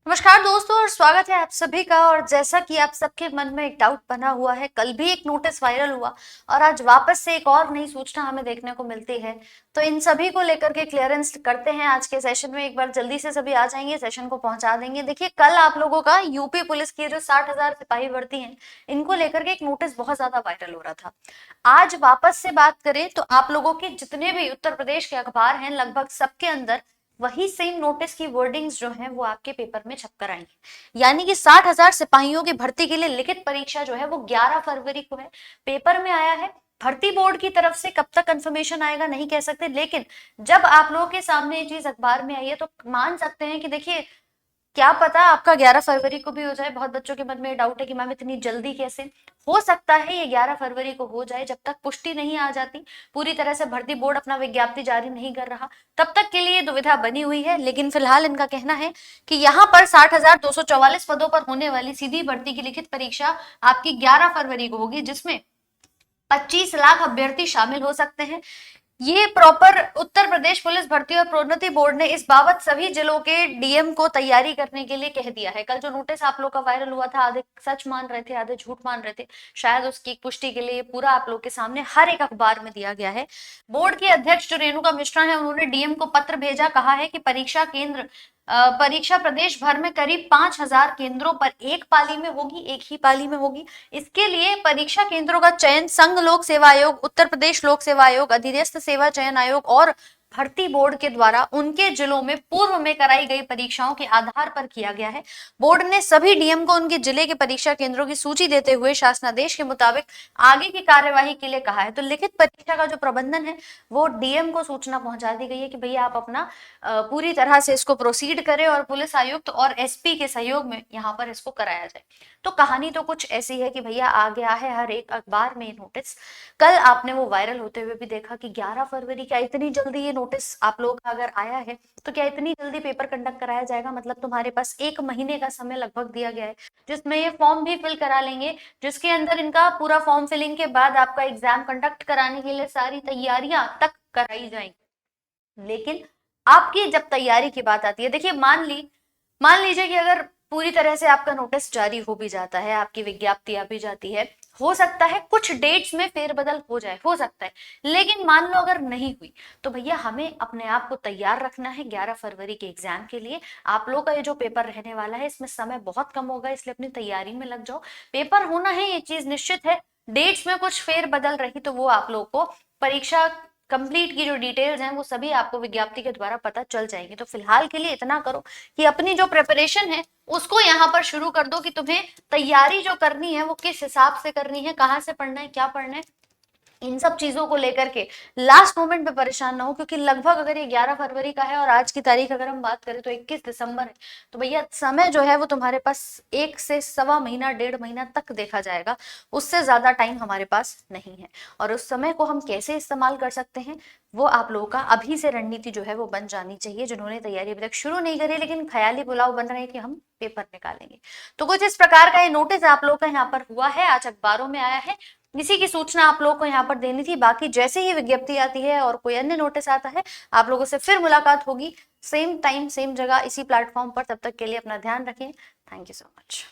नमस्कार दोस्तों और स्वागत है आप सभी का। और जैसा कि आप सबके मन में एक डाउट बना हुआ है, कल भी एक नोटिस वायरल हुआ और आज वापस से एक और नई सूचना हमें देखने को मिलती है। तो इन सभी को लेकर के क्लियरेंस करते हैं आज के सेशन में। एक बार जल्दी से सभी आ जाएंगे, सेशन को पहुंचा देंगे। देखिए, कल आप लोगों का यूपी पुलिस की जो 60,000 सिपाही भर्ती हैं, इनको लेकर के एक नोटिस बहुत ज्यादा वायरल हो रहा था। आज वापस से बात करें तो आप लोगों के जितने भी उत्तर प्रदेश के अखबार हैं, लगभग सबके अंदर वही सेम नोटिस की वर्डिंग्स जो है वो आपके पेपर में छपकर आई है। यानी कि 60,000 सिपाहियों की भर्ती के लिए लिखित परीक्षा जो है वो 11 फरवरी को है, पेपर में आया है। भर्ती बोर्ड की तरफ से कब तक कंफर्मेशन आएगा नहीं कह सकते, लेकिन जब आप लोगों के सामने ये चीज अखबार में आई है तो मान सकते हैं कि देखिए, क्या पता आपका 11 फरवरी को भी हो जाए। बहुत बच्चों के मन में डाउट है कि मैम इतनी जल्दी कैसे हो सकता है। ये 11 फरवरी को हो जाए, जब तक पुष्टि नहीं आ जाती, पूरी तरह से भर्ती बोर्ड अपना विज्ञप्ति जारी नहीं कर रहा, तब तक के लिए दुविधा बनी हुई है। लेकिन फिलहाल इनका कहना है कि यहाँ पर 60,244 पदों पर होने वाली सीधी भर्ती की लिखित परीक्षा आपकी 11 फरवरी को होगी, जिसमें 25 लाख अभ्यर्थी शामिल हो सकते हैं। ये प्रॉपर उत्तर प्रदेश पुलिस भर्ती और प्रोन्नति बोर्ड ने इस बाबत सभी जिलों के डीएम को तैयारी करने के लिए कह दिया है। कल जो नोटिस आप लोग का वायरल हुआ था, आधे सच मान रहे थे, आधे झूठ मान रहे थे, शायद उसकी पुष्टि के लिए पूरा आप लोग के सामने हर एक अखबार में दिया गया है। बोर्ड के अध्यक्ष जो रेणुका मिश्रा है, उन्होंने डीएम को पत्र भेजा, कहा है कि परीक्षा प्रदेश भर में करीब 5,000 केंद्रों पर एक पाली में होगी, एक ही पाली में होगी। इसके लिए परीक्षा केंद्रों का चयन संघ लोक सेवा आयोग, उत्तर प्रदेश लोक सेवा आयोग, अधीनस्थ सेवा चयन आयोग और भर्ती बोर्ड के द्वारा उनके जिलों में पूर्व में कराई गई परीक्षाओं के आधार पर किया गया है। बोर्ड ने सभी डीएम को उनके जिले के परीक्षा केंद्रों की सूची देते हुए शासनादेश के मुताबिक आगे की कार्यवाही के लिए कहा है। तो लिखित परीक्षा का जो प्रबंधन है वो डीएम को सूचना पहुंचा दी गई है कि भैया आप अपना पूरी तरह से इसको प्रोसीड करें और पुलिस आयुक्त और एसपी के सहयोग में यहाँ पर इसको कराया जाए। तो कहानी तो कुछ ऐसी है कि भैया आ गया है हर एक अखबार में नोटिस। कल आपने वो वायरल होते हुए भी देखा कि 11 फरवरी, क्या इतनी जल्दी ये नोटिस आप लोगों का अगर आया है तो क्या इतनी जल्दी पेपर कंडक्ट कराया जाएगा? मतलब तुम्हारे पास 1 महीने का समय लगभग दिया गया है, जिसमें ये फॉर्म भी फिल करा लेंगे, जिसके अंदर इनका पूरा फॉर्म फिलिंग के बाद आपका एग्जाम कंडक्ट कराने के लिए सारी तैयारियां तक कराई जाएंगी। लेकिन आपकी जब तैयारी की बात आती है, देखिए मान लीजिए कि अगर पूरी तरह से आपका नोटिस जारी हो भी जाता है, आपकी विज्ञप्ति आ भी जाती है, हो सकता है कुछ डेट्स में फेरबदल हो जाए, हो सकता है। लेकिन मान लो अगर नहीं हुई तो भैया हमें अपने आप को तैयार रखना है 11 फरवरी के एग्जाम के लिए। आप लोग का ये जो पेपर रहने वाला है, इसमें समय बहुत कम होगा, इसलिए अपनी तैयारी में लग जाओ। पेपर होना है, ये चीज निश्चित है। डेट्स में कुछ फेरबदल रही तो वो आप लोग को परीक्षा कंप्लीट की जो डिटेल्स हैं वो सभी आपको विज्ञप्ति के द्वारा पता चल जाएंगे। तो फिलहाल के लिए इतना करो कि अपनी जो प्रिपरेशन है उसको यहाँ पर शुरू कर दो, कि तुम्हें तैयारी जो करनी है वो किस हिसाब से करनी है, कहाँ से पढ़ना है, क्या पढ़ना है, इन सब चीजों को लेकर के लास्ट मोमेंट पे परेशान ना हो। क्योंकि लगभग अगर ये 11 फरवरी का है और आज की तारीख अगर हम बात करें तो 21 दिसंबर है, तो भैया समय जो है वो तुम्हारे पास 1 से 1.25 महीना, 1.5 महीना तक देखा जाएगा। उससे ज्यादा टाइम हमारे पास नहीं है। और उस समय को हम कैसे इस्तेमाल कर सकते हैं, वो आप लोगों का अभी से रणनीति जो है वो बन जानी चाहिए। जिन्होंने तैयारी अभी तक शुरू नहीं करी लेकिन ख्याली पुलाव बन रहे हैं कि हम पेपर निकालेंगे, तो कुछ इस प्रकार का ये नोटिस आप लोग का यहाँ पर हुआ है, आज अखबारों में आया है। इसी की सूचना आप लोगों को यहाँ पर देनी थी। बाकी जैसे ही विज्ञप्ति आती है और कोई अन्य नोटिस आता है, आप लोगों से फिर मुलाकात होगी, सेम टाइम सेम जगह इसी प्लेटफॉर्म पर। तब तक के लिए अपना ध्यान रखें। Thank you so much.